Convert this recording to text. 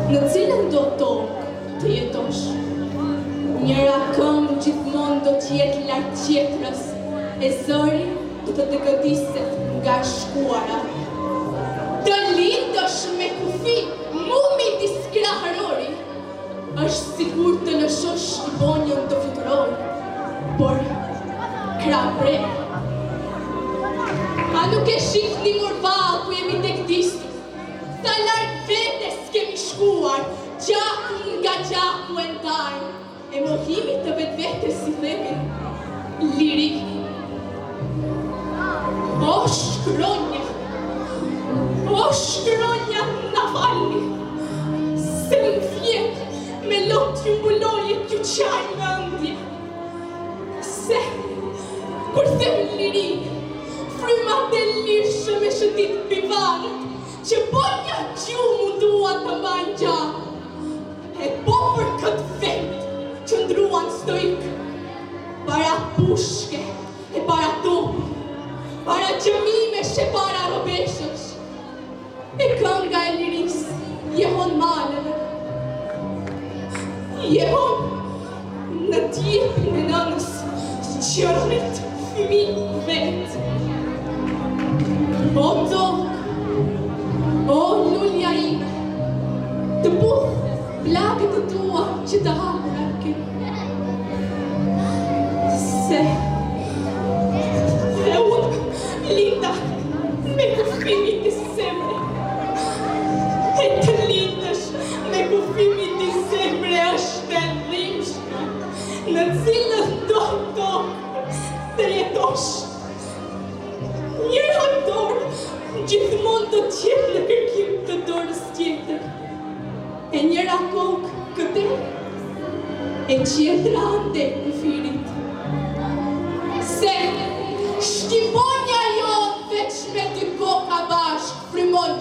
Në cilën do tokë të jetosh? Njëra këmbë gjithmonë do t'jetë lartë tjetrës, e zëri do të gëdiset nga shkuara. Të lindësh me kufi, mumi t'i skrahërori, është sigur të lëshosh i bonjën të futurori, por krapre. A nuk e shih një murval ku jemi tek distu, sa lartë vetes kemi shkuar, gjaku nga gjaku e ndajnë, e mohimit të vetes si themi, liri. O shkronja na falni, se më vjen me lot ju mbulojë t'ju qaj në ëndje. Se, kur them liri, frymat e lirshëm e shëtit bivarët, që po një gjumë dua të mbajnë gjatë, e po për këtë vetë që ndruan stoik, para pushke e para topi, para gjëmimesh e para robeshësh, e kënga e liris jehon maleve, jehon në tjepin e nënës që rrit fëmi vetë. O tokë, o lulja ime, të buh plagët të tua që të hapur arke. Se unë linda me kufimit i semre, e të lindësh me kufimit i semre është e dhimbshme, në cilën do tokë të jetosh. Njëra dorë gjithmonë do t'jetë në kërkim të dorës tjetër, e njëra kokë këte, e tjetra ande kufirit. Se shqiponja jo veç me dy koka bashkë frymon